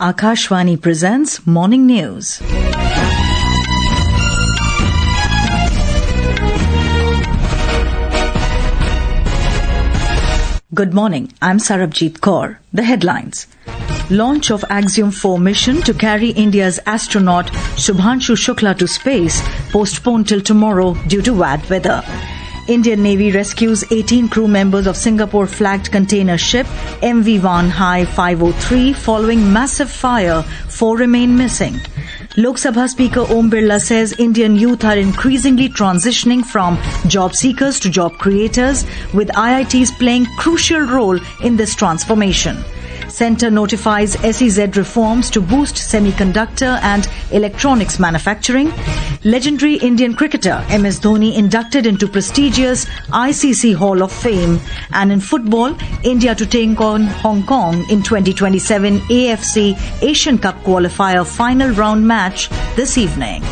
Akashvani presents Morning News. Good morning, I'm Sarabjit Kaur. The headlines. Launch of Axiom 4 mission to carry India's astronaut Shubhanshu Shukla to space postponed till tomorrow due to bad weather. Indian Navy rescues 18 crew members of Singapore-flagged container ship MV Wan Hai 503 following massive fire. 4 remain missing. Lok Sabha Speaker Om Birla says Indian youth are increasingly transitioning from job seekers to job creators, with IITs playing crucial role in this transformation. Centre notifies SEZ reforms to boost semiconductor and electronics manufacturing. Legendary Indian cricketer MS Dhoni inducted into prestigious ICC Hall of Fame. And in football, India to take on Hong Kong in 2027 AFC Asian Cup Qualifier final round match this evening.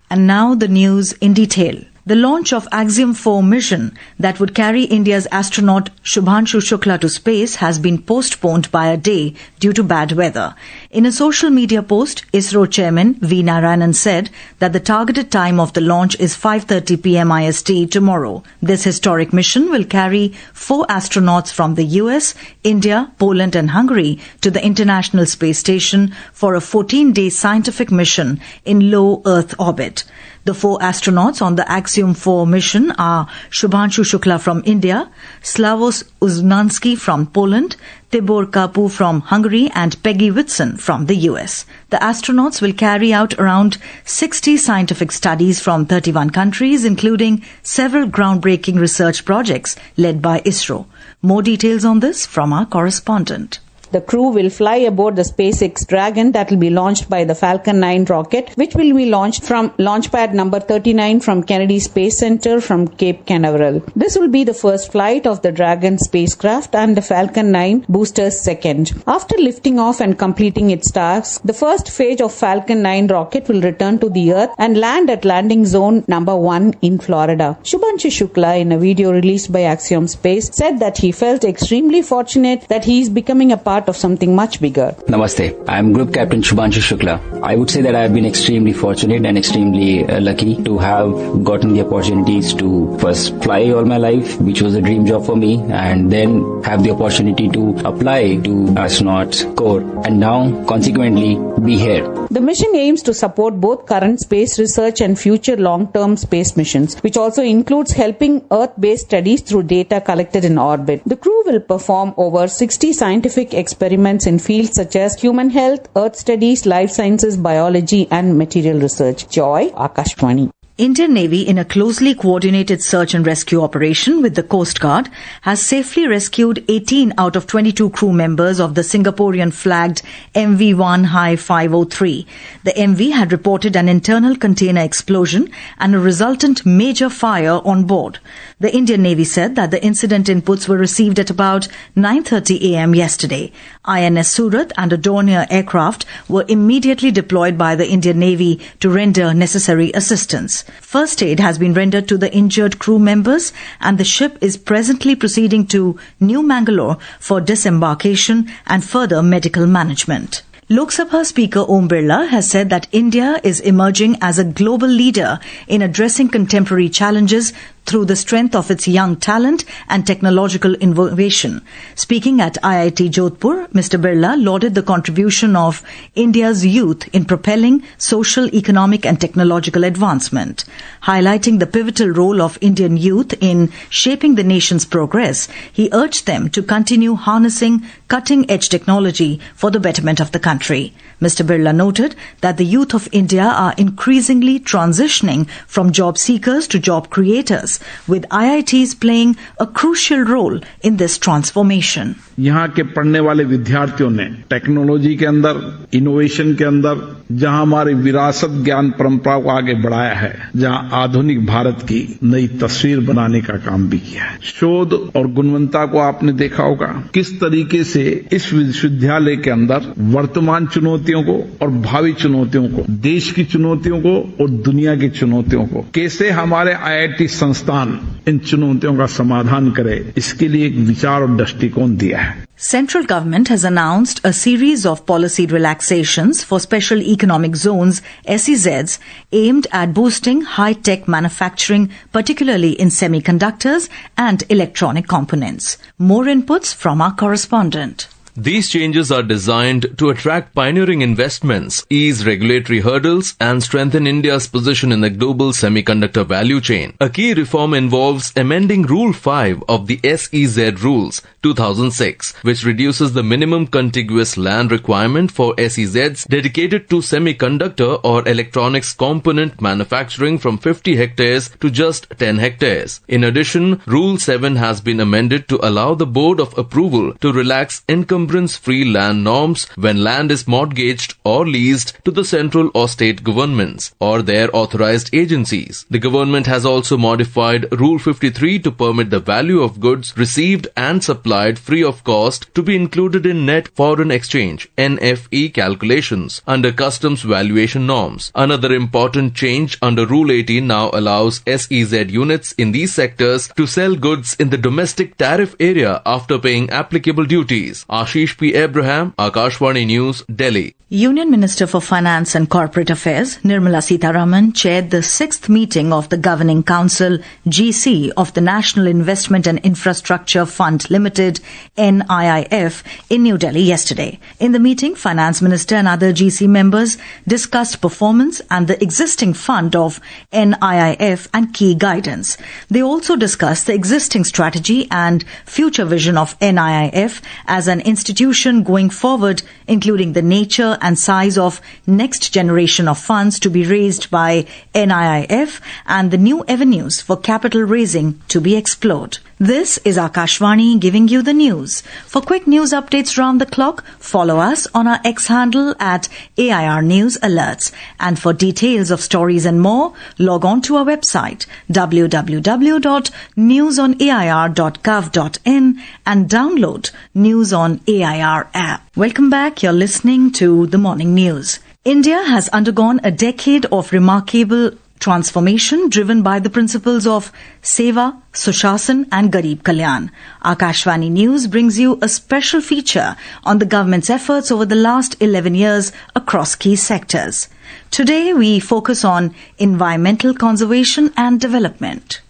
And now the news in detail. The launch of Axiom 4 mission that would carry India's astronaut Shubhanshu Shukla to space has been postponed by a day due to bad weather. In a social media post, ISRO chairman V. Narayanan said that the targeted time of the launch is 5:30 p.m. IST tomorrow. This historic mission will carry 4 astronauts from the US, India, Poland and Hungary to the International Space Station for a 14-day scientific mission in low Earth orbit. The 4 astronauts on the Axiom 4 mission are Shubhanshu Shukla from India, Slavos Uznansky from Poland, Tibor Kapu from Hungary and Peggy Whitson from the US. The astronauts will carry out around 60 scientific studies from 31 countries, including several groundbreaking research projects led by ISRO. More details on this from our correspondent. The crew will fly aboard the SpaceX Dragon that will be launched by the Falcon 9 rocket, which will be launched from launch pad number 39 from Kennedy Space Center from Cape Canaveral. This will be the first flight of the Dragon spacecraft and the Falcon 9 booster's second. After lifting off and completing its tasks, the first phase of Falcon 9 rocket will return to the Earth and land at landing zone number 1 in Florida. Shubhanshu Shukla, in a video released by Axiom Space, said that he felt extremely fortunate that he is becoming a part of something much bigger. Namaste. I am Group Captain Shubhanshu Shukla. I would say that I have been extremely fortunate and extremely lucky to have gotten the opportunities to first fly all my life, which was a dream job for me, and then have the opportunity to apply to astronauts corps and now consequently be here. The mission aims to support both current space research and future long-term space missions, which also includes helping Earth-based studies through data collected in orbit. The crew will perform over 60 scientific experiments in fields such as human health, earth studies, life sciences, biology and material research. Joy, Akashvani. Indian Navy, in a closely coordinated search and rescue operation with the Coast Guard, has safely rescued 18 out of 22 crew members of the Singaporean-flagged MV Wan Hai 503. The MV had reported an internal container explosion and a resultant major fire on board. The Indian Navy said that the incident inputs were received at about 9:30 a.m. yesterday. INS Surat and a Dornier aircraft were immediately deployed by the Indian Navy to render necessary assistance. First aid has been rendered to the injured crew members and the ship is presently proceeding to New Mangalore for disembarkation and further medical management. Lok Sabha Speaker Om Birla has said that India is emerging as a global leader in addressing contemporary challenges through the strength of its young talent and technological innovation. Speaking at IIT Jodhpur, Mr. Birla lauded the contribution of India's youth in propelling social, economic and technological advancement. Highlighting the pivotal role of Indian youth in shaping the nation's progress, he urged them to continue harnessing cutting-edge technology for the betterment of the country. Mr. Birla noted that the youth of India are increasingly transitioning from job seekers to job creators, with IITs playing a crucial role in this transformation. यहाँ के पढ़ने वाले विद्यार्थियों ने technology के अंदर, innovation के अंदर, जहां हमारी विरासत ज्ञान परंपरा को आगे बढ़ाया है, जहां आधुनिक भारत की नई तस्वीर बनाने का काम भी किया है। शोध और गुणवत्ता को आपने देखा होगा, किस तरीके से इस विश्वविद्यालय के अंदर वर्तमान चुनौतियों को और भावी चुनौतियों को, देश की चुनौतियों को और दुनिया की चुनौतियों को कैसे हमारे IIT संस्था संस्थान इन चुनौतियों का समाधान करे, इसके लिए एक विचार और दृष्टिकोण दिया है. Central government has announced a series of policy relaxations for special economic zones, SEZs, aimed at boosting high-tech manufacturing, particularly in semiconductors and electronic components. More inputs from our correspondent. These changes are designed to attract pioneering investments, ease regulatory hurdles, and strengthen India's position in the global semiconductor value chain. A key reform involves amending Rule 5 of the SEZ Rules 2006, which reduces the minimum contiguous land requirement for SEZs dedicated to semiconductor or electronics component manufacturing from 50 hectares to just 10 hectares. In addition, Rule 7 has been amended to allow the Board of Approval to relax encumbrance-free land norms when land is mortgaged or leased to the central or state governments or their authorized agencies. The government has also modified Rule 53 to permit the value of goods received and supplied free of cost to be included in net foreign exchange (NFE) calculations under customs valuation norms. Another important change under Rule 18 now allows SEZ units in these sectors to sell goods in the domestic tariff area after paying applicable duties. Ashish P. Abraham, Akashvani News, Delhi. Union Minister for Finance and Corporate Affairs, Nirmala Sitharaman, chaired the 6th meeting of the Governing Council, GC, of the National Investment and Infrastructure Fund Limited, NIIF, in New Delhi yesterday. In the meeting, Finance Minister and other GC members discussed performance and the existing fund of NIIF and key guidance. They also discussed the existing strategy and future vision of NIIF as an institution going forward, including the nature and size of next generation of funds to be raised by NIIF and the new avenues for capital raising to be explored. This is Akashvani giving you the news. For quick news updates round the clock, follow us on our X handle at AIR News Alerts. And for details of stories and more, log on to our website www.newsonair.gov.in and download News on AIR app. Welcome back. You're listening to the Morning News. India has undergone a decade of remarkable transformation driven by the principles of Seva, Sushasan and Garib Kalyan. Akashvani News brings you a special feature on the government's efforts over the last 11 years across key sectors. Today we focus on environmental conservation and development.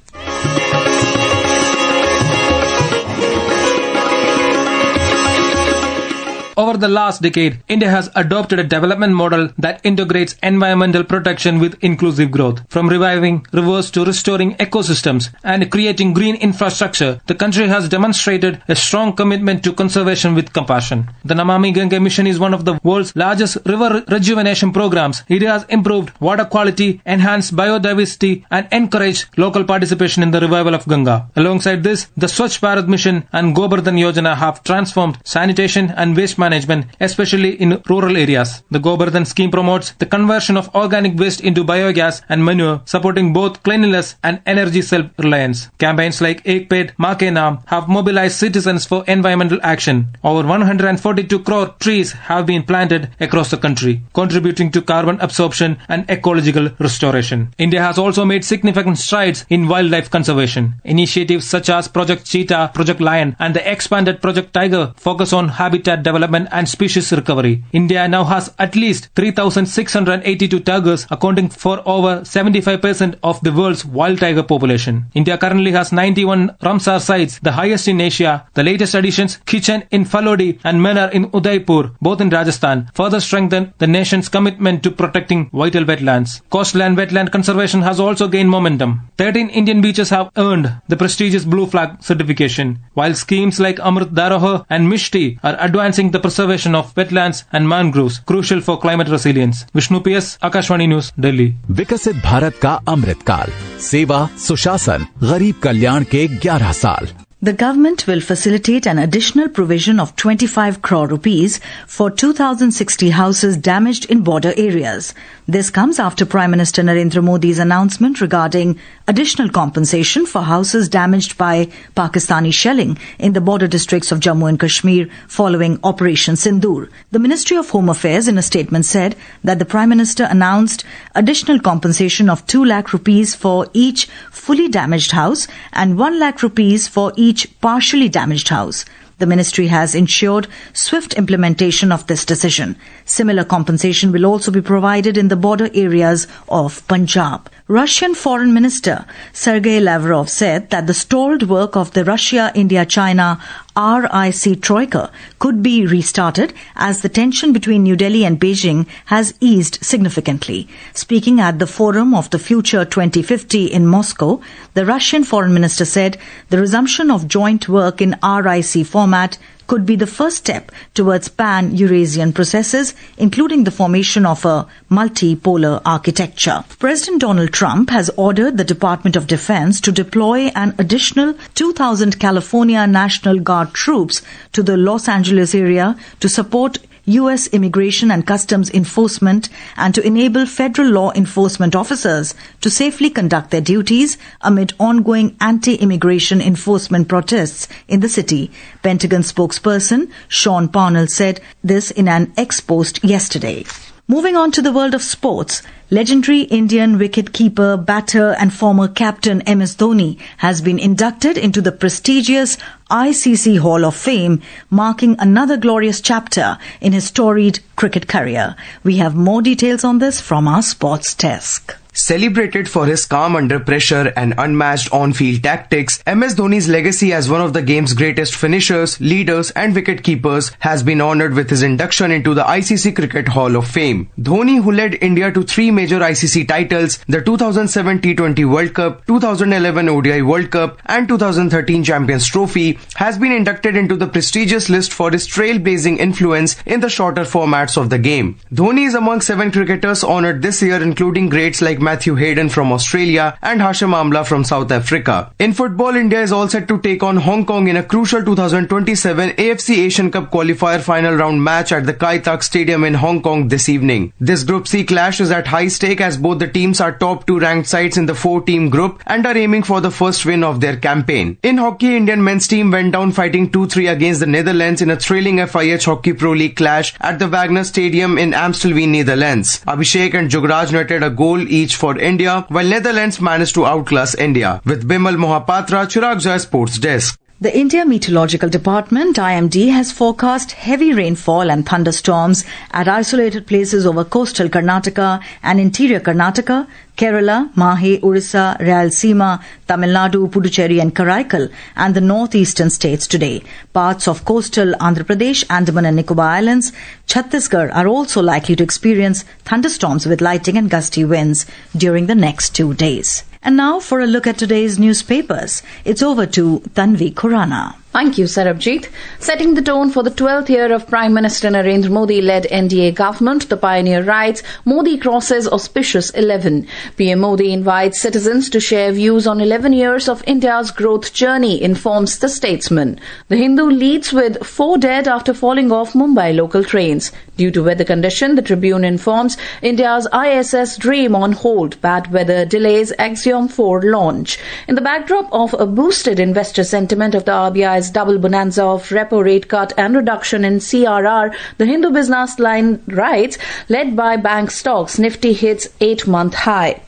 Over the last decade, India has adopted a development model that integrates environmental protection with inclusive growth. From reviving rivers to restoring ecosystems and creating green infrastructure, the country has demonstrated a strong commitment to conservation with compassion. The Namami Gange mission is one of the world's largest river rejuvenation programs. It has improved water quality, enhanced biodiversity and encouraged local participation in the revival of Ganga. Alongside this, the Swachh Bharat mission and Govardhan Yojana have transformed sanitation and waste management, especially in rural areas. The Govardhan scheme promotes the conversion of organic waste into biogas and manure, supporting both cleanliness and energy self-reliance. Campaigns like Ek Ped Maa Ke Naam have mobilized citizens for environmental action. Over 142 crore trees have been planted across the country, contributing to carbon absorption and ecological restoration. India has also made significant strides in wildlife conservation. Initiatives such as Project Cheetah, Project Lion and the expanded Project Tiger focus on habitat development and species recovery. India now has at least 3,682 tigers, accounting for over 75% of the world's wild tiger population. India currently has 91 Ramsar sites, the highest in Asia. The latest additions, Kitchen in Falodi and Menar in Udaipur, both in Rajasthan, further strengthen the nation's commitment to protecting vital wetlands. Coastal and wetland conservation has also gained momentum. 13 Indian beaches have earned the prestigious Blue Flag certification, while schemes like Amrit Dharohar and Mishti are advancing the preservation of wetlands and mangroves, crucial for climate resilience. Vishnu PS, Akashvani News, Delhi. विकसित भारत का अमृतकाल, सेवा, सुशासन, गरीब कल्याण के 11 साल. The government will facilitate an additional provision of 25 crore rupees for 2,060 houses damaged in border areas. This comes after Prime Minister Narendra Modi's announcement regarding additional compensation for houses damaged by Pakistani shelling in the border districts of Jammu and Kashmir following Operation Sindoor. The Ministry of Home Affairs in a statement said that the Prime Minister announced additional compensation of 2 lakh rupees for each fully damaged house and 1 lakh rupees for each partially damaged house. The ministry has ensured swift implementation of this decision. Similar compensation will also be provided in the border areas of Punjab. Russian Foreign Minister Sergei Lavrov said that the stalled work of the Russia-India-China RIC Troika could be restarted as the tension between New Delhi and Beijing has eased significantly. Speaking at the Forum of the Future 2050 in Moscow, the Russian Foreign Minister said the resumption of joint work in RIC format could be the first step towards pan-Eurasian processes, including the formation of a multipolar architecture. President Donald Trump has ordered the Department of Defense to deploy an additional 2,000 California National Guard troops to the Los Angeles area to support U.S. Immigration and Customs Enforcement and to enable federal law enforcement officers to safely conduct their duties amid ongoing anti-immigration enforcement protests in the city. Pentagon spokesperson Sean Parnell said this in an ex-post yesterday. Moving on to the world of sports, legendary Indian wicket-keeper, batter and former captain MS Dhoni has been inducted into the prestigious ICC Hall of Fame, marking another glorious chapter in his storied cricket career. We have more details on this from our sports desk. Celebrated for his calm under pressure and unmatched on-field tactics, MS Dhoni's legacy as one of the game's greatest finishers, leaders and wicket-keepers has been honoured with his induction into the ICC Cricket Hall of Fame. Dhoni, who led India to 3 major ICC titles, the 2007 T20 World Cup, 2011 ODI World Cup and 2013 Champions Trophy, has been inducted into the prestigious list for his trailblazing influence in the shorter formats of the game. Dhoni is among 7 cricketers honoured this year, including greats like Matthew Hayden from Australia and Hashim Amla from South Africa. In football, India is all set to take on Hong Kong in a crucial 2027 AFC Asian Cup qualifier final round match at the Kai Tak Stadium in Hong Kong this evening. This Group C clash is at high stake as both the teams are top 2 ranked sides in the 4-team group and are aiming for the first win of their campaign. In hockey, Indian men's team went down fighting 2-3 against the Netherlands in a thrilling FIH Hockey Pro League clash at the Wagner Stadium in Amstelveen, Netherlands. Abhishek and Jugraj netted a goal each for India, while Netherlands managed to outclass India. With Bimal Mohapatra, Chirag Jai Sports Desk. The India Meteorological Department, IMD, has forecast heavy rainfall and thunderstorms at isolated places over coastal Karnataka and interior Karnataka, Kerala, Mahe, Orissa, Rayalaseema, Tamil Nadu, Puducherry and Karaikal and the northeastern states today. Parts of coastal Andhra Pradesh, Andaman and Nicobar Islands, Chhattisgarh are also likely to experience thunderstorms with lightning and gusty winds during the next 2 days. And now for a look at today's newspapers. It's over to Tanvi Khurana. Thank you, Sarabjit. Setting the tone for the 12th year of Prime Minister Narendra Modi-led NDA government, the Pioneer writes, Modi crosses auspicious 11. PM Modi invites citizens to share views on 11 years of India's growth journey, informs the Statesman. The Hindu leads with 4 dead after falling off Mumbai local trains. Due to weather condition, the Tribune informs India's ISS dream on hold. Bad weather delays Axiom 4 launch. In the backdrop of a boosted investor sentiment of the RBI's double bonanza of repo rate cut and reduction in CRR, the Hindu Business Line writes, led by bank stocks, Nifty hits 8-month high.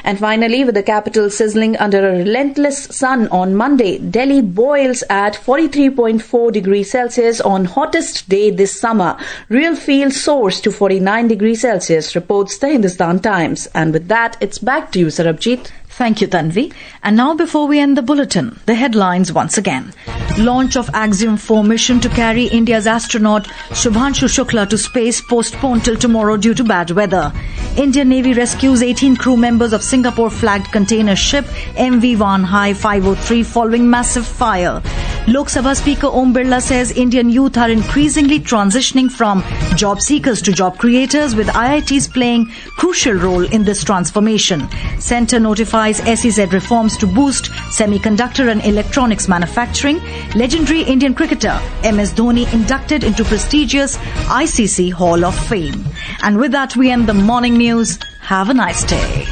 And finally, with the capital sizzling under a relentless sun on Monday, Delhi boils at 43.4 degrees Celsius on hottest day this summer. Real feel soars to 49 degrees Celsius, reports the Hindustan Times. And with that, it's back to you, Sarabjit. Thank you, Tanvi. And now before we end the bulletin, the headlines once again. Launch of Axiom 4 mission to carry India's astronaut Shubhanshu Shukla to space postponed till tomorrow due to bad weather. Indian Navy rescues 18 crew members of Singapore-flagged container ship MV Wan Hai 503 following massive fire. Lok Sabha Speaker Om Birla says Indian youth are increasingly transitioning from job seekers to job creators, with IITs playing crucial role in this transformation. Centre notifies SEZ reforms to boost semiconductor and electronics manufacturing. Legendary Indian cricketer MS Dhoni inducted into prestigious ICC Hall of Fame. And with that, we end the morning news. Have a nice day.